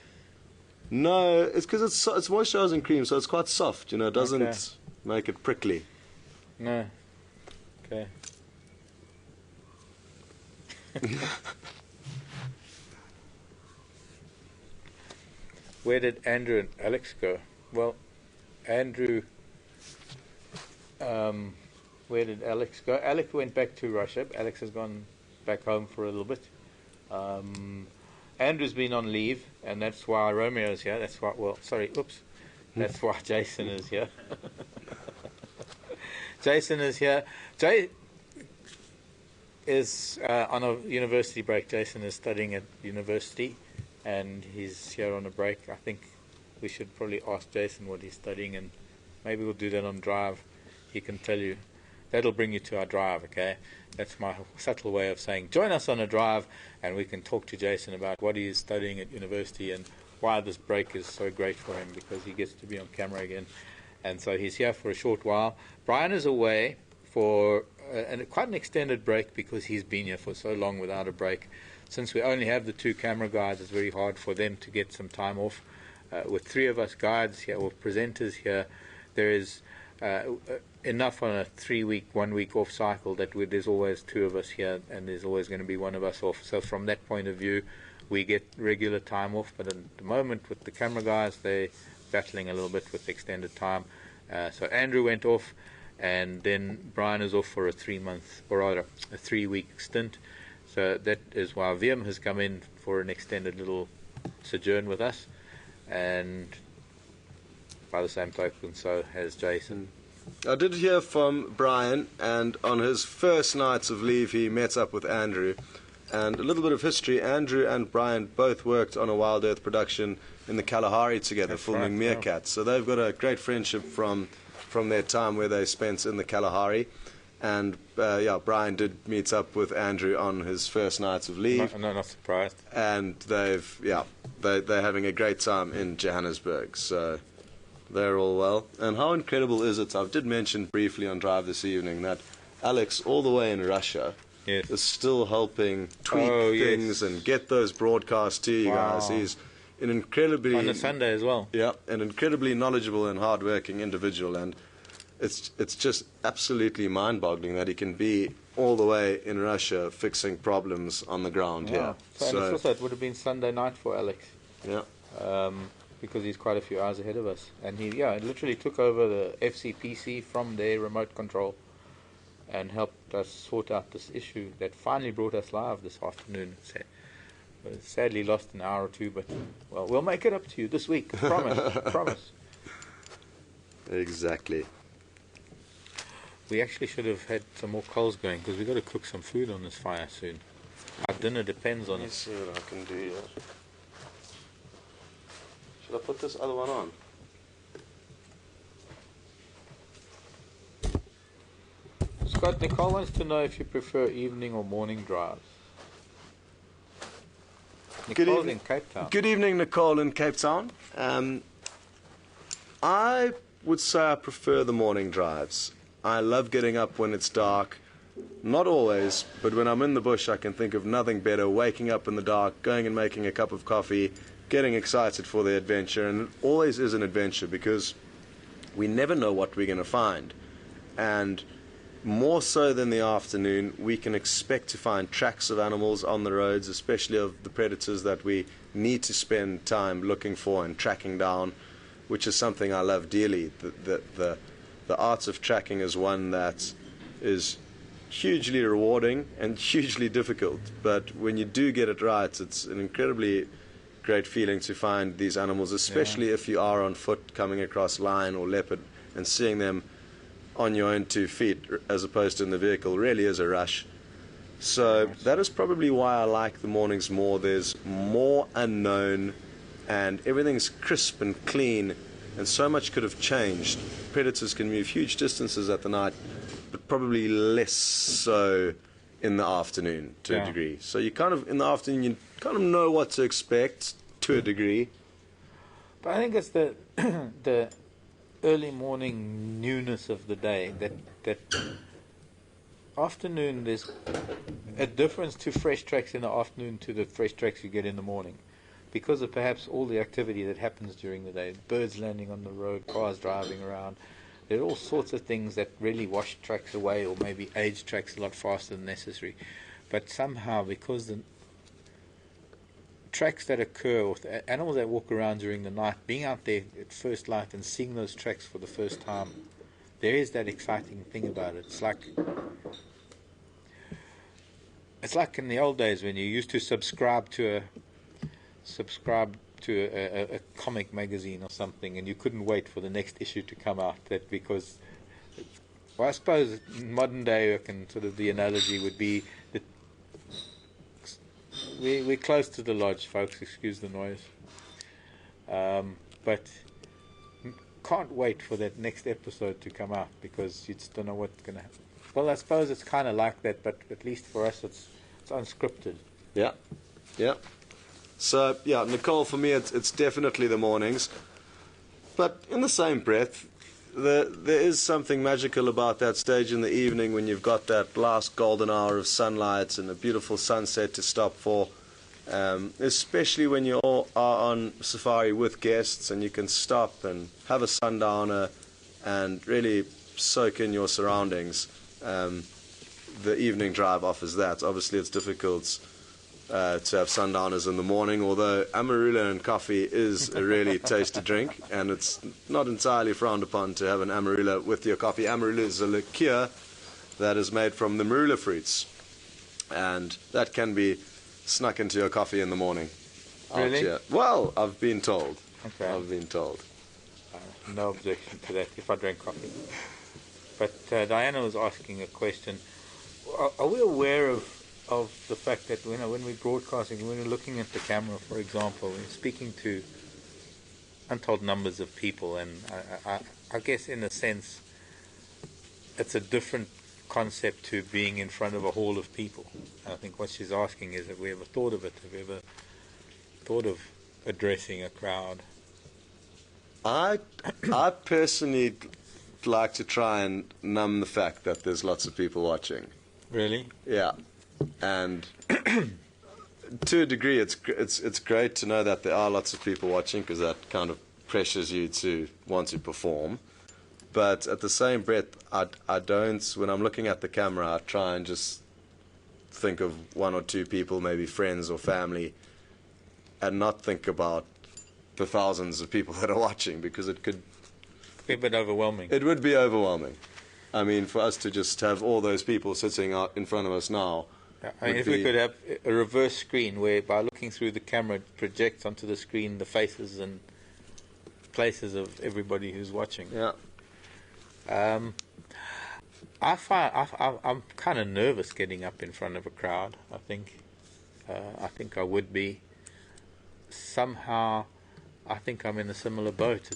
No, it's because it's moisturizing cream, so it's quite soft. It doesn't make it prickly. No. Okay. Where did Andrew and Alex go? Well, Andrew... where did Alex go? Alex went back to Russia. Alex has gone back home for a little bit. Andrew's been on leave, and that's why Romeo's here. That's why, that's why Jason is here. Jason is here. Jay is on a university break. Jason is studying at university, and he's here on a break. I think we should probably ask Jason what he's studying, and maybe we'll do that on Drive. He can tell you. That'll bring you to our Drive, okay? That's my subtle way of saying join us on a Drive, and we can talk to Jason about what he is studying at university and why this break is so great for him, because he gets to be on camera again. And so he's here for a short while. Brian is away for quite an extended break, because he's been here for so long without a break. Since we only have the two camera guides, it's very hard for them to get some time off. With three of us guides here, or presenters here, there is enough on a 3-week, 1-week off cycle that there's always two of us here, and there's always going to be one of us off. So from that point of view, we get regular time off. But at the moment, with the camera guys, they're battling a little bit with extended time. So Andrew went off, and then Brian is off for a 3-week stint. So that is why Wiem has come in for an extended little sojourn with us, and by the same token, so has Jason. I did hear from Brian, and on his first nights of leave he met up with Andrew. And a little bit of history, Andrew and Brian both worked on a Wild Earth production in the Kalahari together. That's filming meerkats. So they've got a great friendship from their time where they spent in the Kalahari. And Brian did meet up with Andrew on his first nights of leave. No, not surprised. And they're having a great time in Johannesburg. So they're all well. And how incredible is it? I did mention briefly on Drive this evening that Alex, all the way in Russia, is still helping tweak things and get those broadcasts to you guys. He's an incredibly... On a Sunday as well. Yeah, an incredibly knowledgeable and hard-working individual. And it's just absolutely mind-boggling that he can be all the way in Russia fixing problems on the ground here. So it would have been Sunday night for Alex. Yeah. Because he's quite a few hours ahead of us. And he literally took over the FCPC from their remote control and helped us sort out this issue that finally brought us live this afternoon. Sadly lost an hour or two, but well, we'll make it up to you this week. Promise. Promise. Exactly. We actually should have had some more coals going, because we've got to cook some food on this fire soon. Our dinner depends on it. Let's see what I can do here. Should I put this other one on? Scott, Nicole wants to know if you prefer evening or morning drives. Nicole's in Cape Town. Good evening, Nicole in Cape Town. I would say I prefer the morning drives. I love getting up when it's dark. Not always, but when I'm in the bush, I can think of nothing better. Waking up in the dark, going and making a cup of coffee, getting excited for the adventure. And it always is an adventure, because we never know what we're going to find. And more so than the afternoon, we can expect to find tracks of animals on the roads, especially of the predators that we need to spend time looking for and tracking down, which is something I love dearly. The art of tracking is one that is hugely rewarding and hugely difficult, but when you do get it right, it's an incredibly great feeling to find these animals, especially if you are on foot coming across lion or leopard, and seeing them on your own 2 feet as opposed to in the vehicle really is a rush. So that is probably why I like the mornings more. There's more unknown and everything's crisp and clean, and so much could have changed. Predators can move huge distances at the night, but probably less so in the afternoon to a degree. So you kind of, in the afternoon, you kind of know what to expect to a degree. But I think it's the the early morning newness of the day that afternoon. There's a difference to fresh tracks in the afternoon to the fresh tracks you get in the morning, because of perhaps all the activity that happens during the day. Birds landing on the road, cars driving around. There are all sorts of things that really wash tracks away, or maybe age tracks a lot faster than necessary. But somehow, because the tracks that occur, or the animals that walk around during the night, being out there at first light and seeing those tracks for the first time, there is that exciting thing about it. It's like in the old days when you used to subscribe to a comic magazine or something, and you couldn't wait for the next issue to come out. That because, well, I suppose in modern day, the analogy would be that we're close to the lodge, folks. Excuse the noise, but can't wait for that next episode to come out, because you just don't know what's going to happen. Well, I suppose it's kind of like that, but at least for us, it's unscripted. Yeah. So, Nicole, for me, it's definitely the mornings. But in the same breath, there is something magical about that stage in the evening when you've got that last golden hour of sunlight and a beautiful sunset to stop for, especially when you all are on safari with guests and you can stop and have a sundowner and really soak in your surroundings. The evening drive offers that. Obviously, it's difficult to have sundowners in the morning, although amarula and coffee is a really tasty drink, and it's not entirely frowned upon to have an amarula with your coffee. Amarula is a liqueur that is made from the marula fruits, and that can be snuck into your coffee in the morning. Really? Well, I've been told. Okay. I've been told. No objection to that if I drank coffee. But Diana was asking a question. Are we aware of the fact that when we're broadcasting, when we're looking at the camera, for example, we're speaking to untold numbers of people, and I guess in a sense it's a different concept to being in front of a hall of people. And I think what she's asking is, have we ever thought of it? Have we ever thought of addressing a crowd? I personally like to try and numb the fact that there's lots of people watching. Really? Yeah. And to a degree, it's great to know that there are lots of people watching, because that kind of pressures you to want to perform. But at the same breath, I don't, when I'm looking at the camera, I try and just think of 1 or 2 people, maybe friends or family, and not think about the thousands of people that are watching, because it could be a bit overwhelming. It would be overwhelming. I mean, for us to just have all those people sitting out in front of us now. I mean, if we could have a reverse screen where, by looking through the camera, it projects onto the screen the faces and places of everybody who's watching. Yeah. I'm kind of nervous getting up in front of a crowd. I think I would be. Somehow, I think I'm in a similar boat.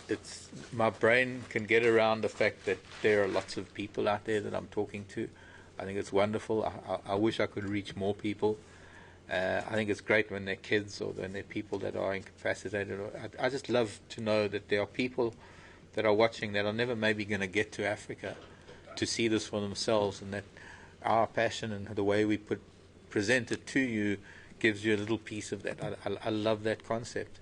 It's my brain can get around the fact that there are lots of people out there that I'm talking to. I think it's wonderful. I wish I could reach more people. I think it's great when they're kids or when they're people that are incapacitated. I just love to know that there are people that are watching that are never maybe going to get to Africa to see this for themselves, and that our passion and the way we present it to you gives you a little piece of that. I love that concept.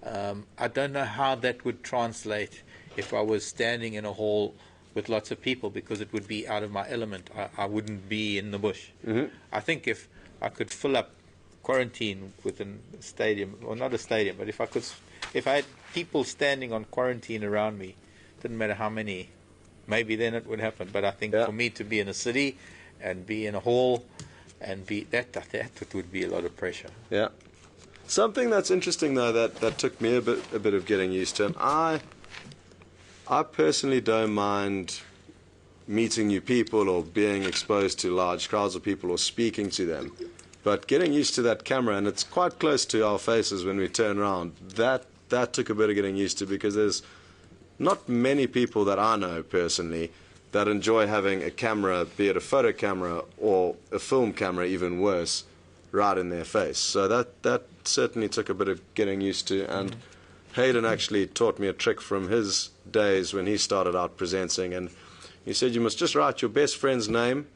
I don't know how that would translate if I was standing in a hall with lots of people because it would be out of my element. I wouldn't be in the bush. I think if I could fill up quarantine within a stadium, or not a stadium, but if I had people standing on quarantine around me, didn't matter how many, maybe then it would happen. But I think for me to be in a city and be in a hall and be that would be a lot of pressure. Yeah. Something that's interesting though that took me a bit of getting used to. And I personally don't mind meeting new people or being exposed to large crowds of people or speaking to them. But getting used to that camera, and it's quite close to our faces when we turn around, that took a bit of getting used to, because there's not many people that I know personally that enjoy having a camera, be it a photo camera or a film camera, even worse, right in their face. So that certainly took a bit of getting used to. And Hayden actually taught me a trick from his days when he started out presenting, and he said you must just write your best friend's name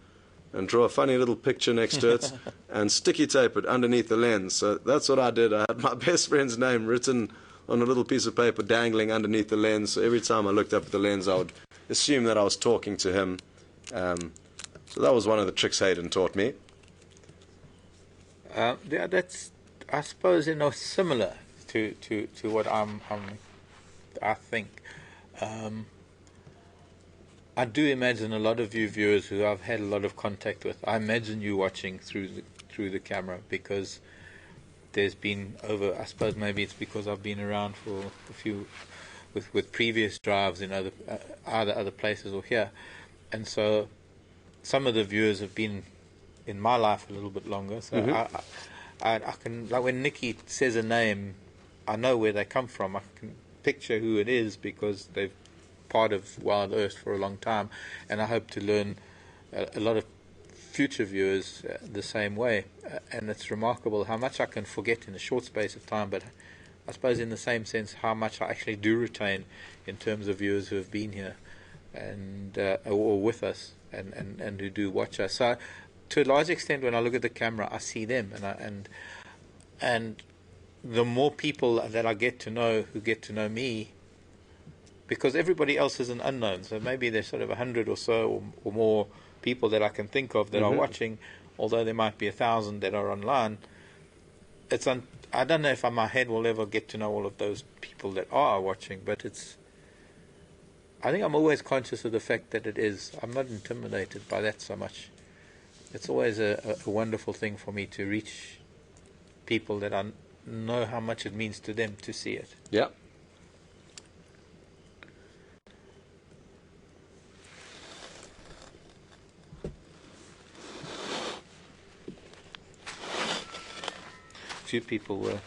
and draw a funny little picture next to it and sticky tape it underneath the lens. So that's what I did. I had my best friend's name written on a little piece of paper dangling underneath the lens. So every time I looked up at the lens, I would assume that I was talking to him. So that was one of the tricks Hayden taught me. Yeah, that's, I suppose, similar to what I think. I do imagine a lot of you viewers who I've had a lot of contact with, I imagine you watching through the camera, because there's been I suppose maybe it's because I've been around for a few, with previous drives in either other places or here, and so some of the viewers have been in my life a little bit longer. So I can, like when Nikki says a name, I know where they come from. I can picture who it is because they've part of Wild Earth for a long time, and I hope to learn a lot of future viewers the same way. And it's remarkable how much I can forget in a short space of time, but I suppose in the same sense how much I actually do retain in terms of viewers who have been here and or with us and who do watch us. So to a large extent, when I look at the camera, I see them, and the more people that I get to know who get to know me, because everybody else is an unknown, so maybe there's sort of 100 or so or more people that I can think of that are watching, although there might be 1,000 that are online. I don't know if my head will ever get to know all of those people that are watching, but I think I'm always conscious of the fact that I'm not intimidated by that so much. It's always a wonderful thing for me to reach people that I know how much it means to them to see it. Yeah. Few people were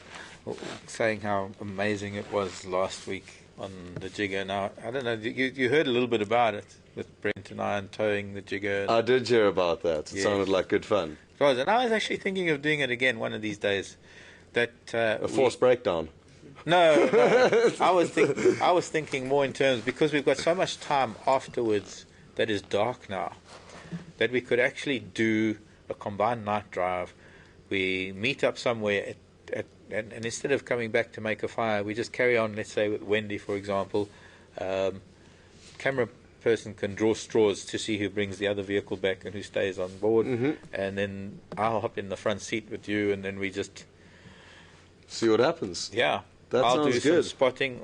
saying how amazing it was last week on the jigger. Now, I don't know, you heard a little bit about it with Brent and I and towing the jigger. I did hear about that. It sounded like good fun. It was, and I was actually thinking of doing it again one of these days. A forced breakdown. No, I was thinking more in terms, because we've got so much time afterwards that is dark now, that we could actually do a combined night drive. We meet up somewhere and instead of coming back to make a fire, we just carry on, let's say with Wendy, for example. Camera person can draw straws to see who brings the other vehicle back and who stays on board. And then I'll hop in the front seat with you, and then we just see what happens. Yeah. I'll do good. Some spotting.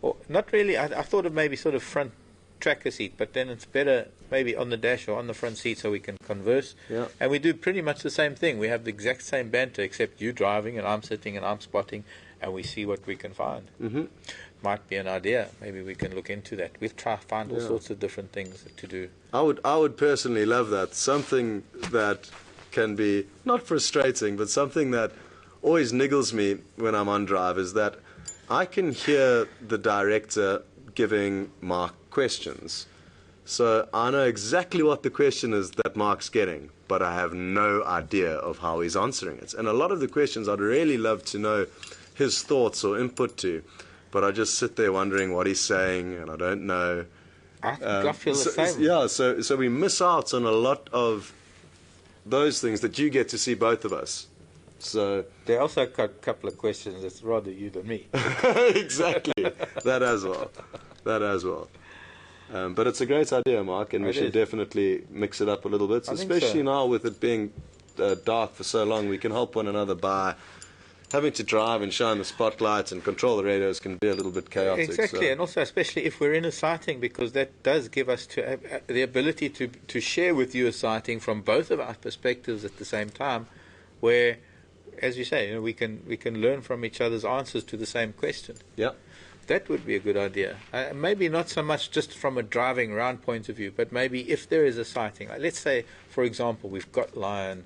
Or not really. I thought of maybe sort of front tracker seat, but then it's better maybe on the dash or on the front seat so we can converse. Yeah. And we do pretty much the same thing. We have the exact same banter, except you driving and I'm sitting and I'm spotting, and we see what we can find. Might be an idea. Maybe we can look into that. We'll try to find all sorts of different things to do. I would personally love that. Something that can be not frustrating, but something that always niggles me when I'm on drive is that I can hear the director giving Mark questions. So I know exactly what the question is that Mark's getting, but I have no idea of how he's answering it. And a lot of the questions I'd really love to know his thoughts or input to, but I just sit there wondering what he's saying, and I don't know. I feel the same. Yeah, so we miss out on a lot of those things that you get to see both of us. So they also got a couple of questions that's rather you than me. Exactly. That as well. But it's a great idea, Mark, and we should definitely mix it up a little bit, especially now with it being dark for so long. We can help one another by having to drive and shine the spotlights and control the radios can be a little bit chaotic. Exactly, and also especially if we're in a sighting, because that does give us the ability to share with you a sighting from both of our perspectives at the same time, where, as you say, we can learn from each other's answers to the same question. Yeah. That would be a good idea. Maybe not so much just from a driving around point of view, but maybe if there is a sighting, like let's say, for example, we've got lion,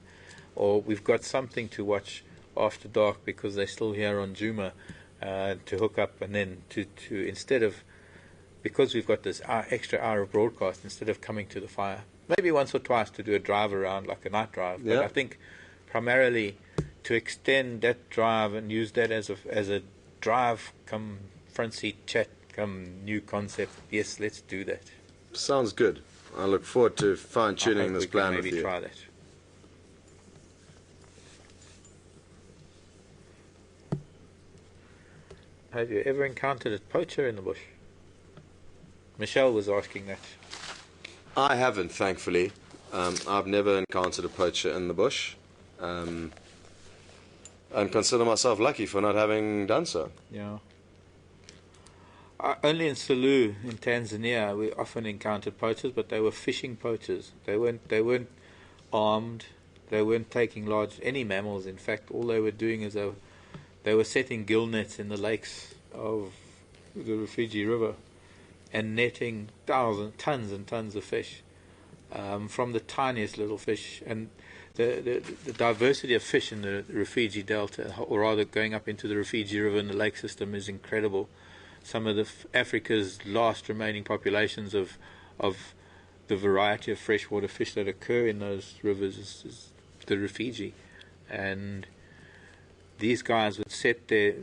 or we've got something to watch after dark because they're still here on Djuma, to hook up, and then to instead of, because we've got this extra hour of broadcast, instead of coming to the fire, maybe once or twice to do a drive around, like a night drive. Yeah. But I think primarily to extend that drive and use that as a drive come front seat chat come new concept. Yes, let's do that. Sounds good. I look forward to fine-tuning this plan with you. Maybe try that. Have you ever encountered a poacher in the bush? Michelle was asking that. I haven't, thankfully. I've never encountered a poacher in the bush, and consider myself lucky for not having done so. Yeah. Only in Sulu, in Tanzania, we often encountered poachers, but they were fishing poachers. They weren't armed. They weren't taking any mammals. In fact, all they were doing is they were setting gill nets in the lakes of the Rufiji River and netting tons and tons of fish, from the tiniest little fish. And the diversity of fish in the Rufiji Delta, or rather going up into the Rufiji River and the lake system, is incredible. Some of Africa's last remaining populations of the variety of freshwater fish that occur in those rivers is the Rufiji. And these guys would set their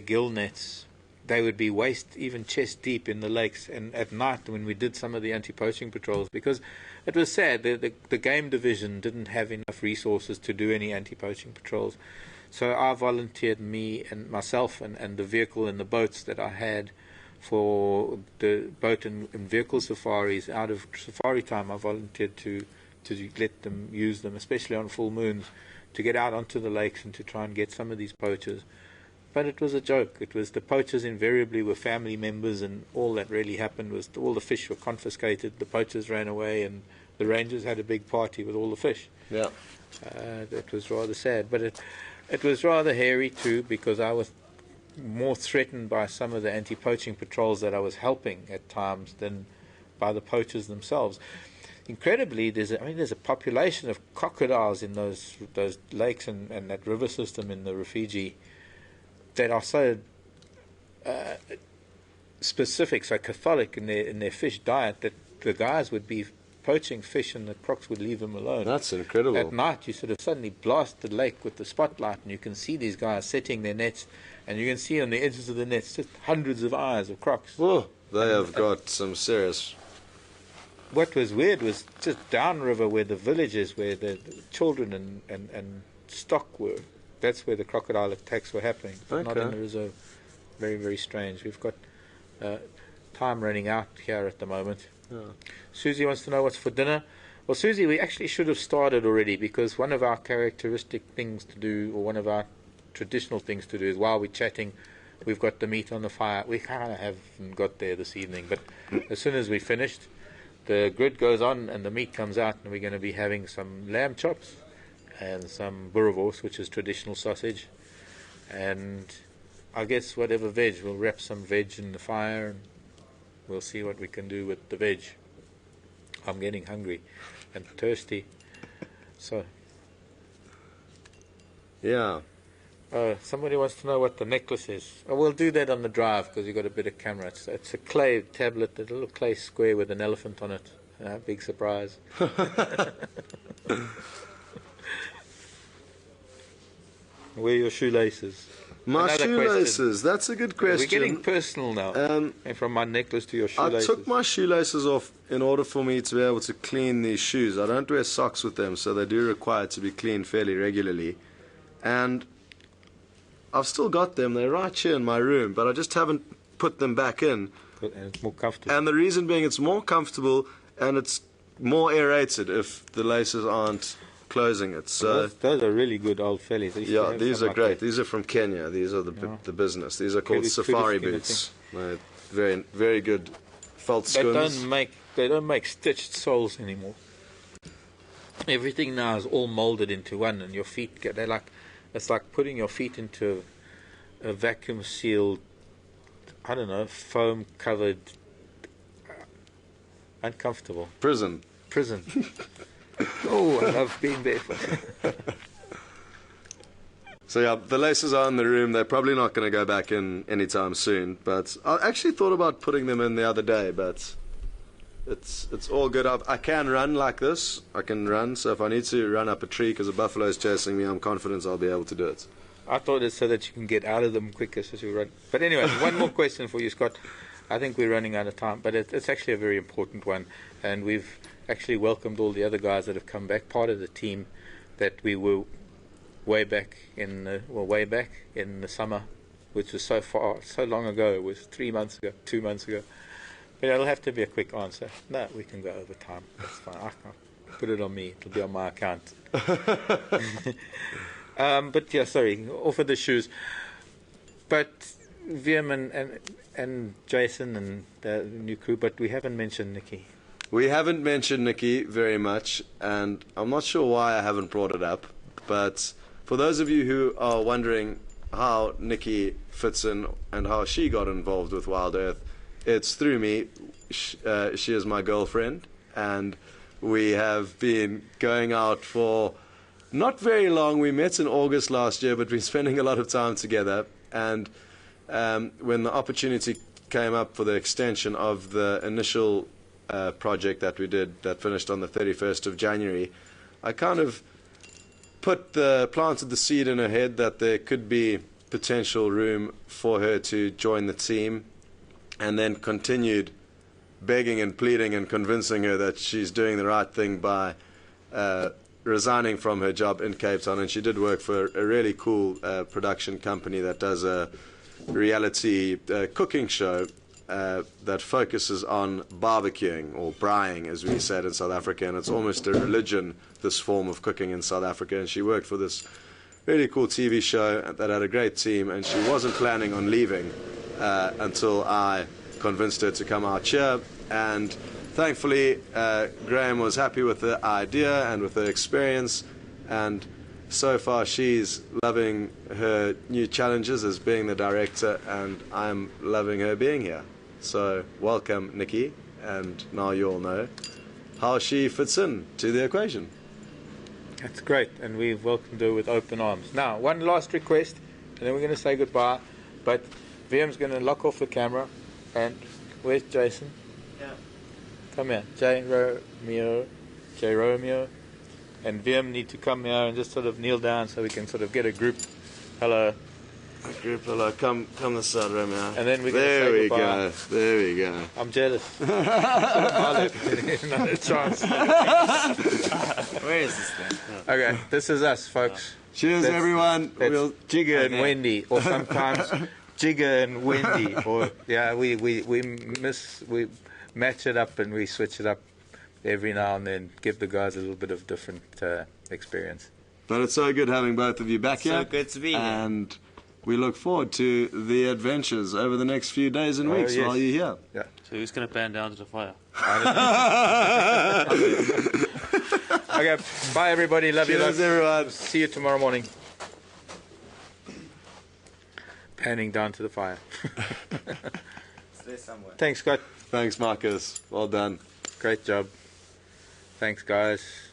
gill nets. They would be even chest deep in the lakes. And at night, when we did some of the anti-poaching patrols, because it was sad, the game division didn't have enough resources to do any anti-poaching patrols. So I volunteered, myself and the vehicle and the boats that I had for the boat and vehicle safaris. Out of safari time, I volunteered to let them use them, especially on full moons, to get out onto the lakes and to try and get some of these poachers. But it was a joke. It was the poachers invariably were family members, and all that really happened was all the fish were confiscated, the poachers ran away, and the rangers had a big party with all the fish. Yeah. That was rather sad. But it was rather hairy too, because I was more threatened by some of the anti-poaching patrols that I was helping at times than by the poachers themselves. Incredibly, there's a population of crocodiles in those lakes and that river system in the Rufiji that are so specific, so catholic in their fish diet, that the guys would be poaching fish and the crocs would leave them alone. That's incredible. At night, you sort of suddenly blast the lake with the spotlight, and you can see these guys setting their nets, and you can see on the edges of the nets just hundreds of eyes of crocs. Oh, they have got some serious. What was weird was just downriver, where the villages, where the children and stock were. That's where the crocodile attacks were happening, but not in the reserve. Very, very strange. We've got time running out here at the moment. Yeah. Susie wants to know what's for dinner. Well, Susie, we actually should have started already, because one of our characteristic things to do, or one of our traditional things to do, is while we're chatting, we've got the meat on the fire. We kind of haven't got there this evening, but as soon as we finished, the grid goes on and the meat comes out, and we're going to be having some lamb chops and some boerewors, which is traditional sausage, and I guess whatever veg. We'll wrap some veg in the fire, and we'll see what we can do with the veg. I'm getting hungry and thirsty. So, yeah. Somebody wants to know what the necklace is. Oh, we'll do that on the drive, because you've got a bit of camera. It's a clay tablet, a little clay square with an elephant on it. Big surprise. Where are your shoelaces? My Another shoelaces, question. that's a good question. We're getting personal now. And from my necklace to your shoelaces. I took my shoelaces off in order for me to be able to clean these shoes. I don't wear socks with them, so they do require to be cleaned fairly regularly. And I've still got them. They're right here in my room, but I just haven't put them back in. and it's more comfortable. And the reason being, it's more comfortable and it's more aerated if the laces aren't closing it. So those are really good old fellies. yeah, these are great. These are from Kenya. These are the business. These are called safari boots. Very, very good felt skins. They don't make stitched soles anymore. Everything now is all molded into one, and your feet it's like putting your feet into a vacuum sealed, I don't know, foam covered, uncomfortable Prison. Oh, I love being barefoot. So yeah, the laces are in the room. They're probably not going to go back in anytime soon. But I actually thought about putting them in the other day, but it's all good. I can run like this. I can run. So if I need to run up a tree because a buffalo is chasing me, I'm confident I'll be able to do it. I thought it's so that you can get out of them quicker as you run. But anyway, one more question for you, Scott. I think we're running out of time, but it's actually a very important one. And we've actually welcomed all the other guys that have come back, part of the team that we were way back in the summer, which was so long ago. It was 3 months ago, 2 months ago. But it'll have to be a quick answer. No, we can go over time. That's fine. I can't put it on me. It'll be on my account. But yeah, sorry, off of the shoes. But Willem and Jason and the new crew, but we haven't mentioned Nikki. We haven't mentioned Nikki very much, and I'm not sure why I haven't brought it up, but for those of you who are wondering how Nikki fits in and how she got involved with Wild Earth, it's through me. She is my girlfriend, and we have been going out for not very long. We met in August last year, but we're spending a lot of time together, and when the opportunity came up for the extension of the initial project that we did that finished on the 31st of January, I kind of planted the seed in her head that there could be potential room for her to join the team, and then continued begging and pleading and convincing her that she's doing the right thing by resigning from her job in Cape Town. And she did work for a really cool production company that does a reality cooking show that focuses on barbecuing, or braaiing as we said in South Africa, and it's almost a religion, this form of cooking in South Africa. And she worked for this really cool TV show that had a great team, and she wasn't planning on leaving until I convinced her to come out here. And thankfully Graham was happy with the idea and with the experience, and so far she's loving her new challenges as being the director, and I'm loving her being here. So welcome, Nikki, and now you all know how she fits in to the equation. That's great, and we've welcomed her with open arms. Now, one last request, and then we're going to say goodbye, but Willem's going to lock off the camera, and where's Jason? Yeah. Come here, J Romeo, and Willem need to come here and just sort of kneel down so we can sort of get a group hello. A group hello, come this side, Romeo. And then we're going to say goodbye. There we go. I'm jealous. Another chance. Where is this thing? Okay, this is us, folks. Cheers, everyone. We'll Jigger and Wendy, or sometimes Jigger and Wendy, or yeah, we match it up and we switch it up every now and then, give the guys a little bit of different experience. But it's so good having both of you back here. So good to be here. And we look forward to the adventures over the next few days and weeks while you're here. Yeah. So who's going to band down to the fire? Okay, bye everybody. Love Cheers, you. everyone. See you tomorrow morning. Panning down to the fire. It's there somewhere. Thanks, Scott. Thanks, Marcus. Well done. Great job. Thanks, guys.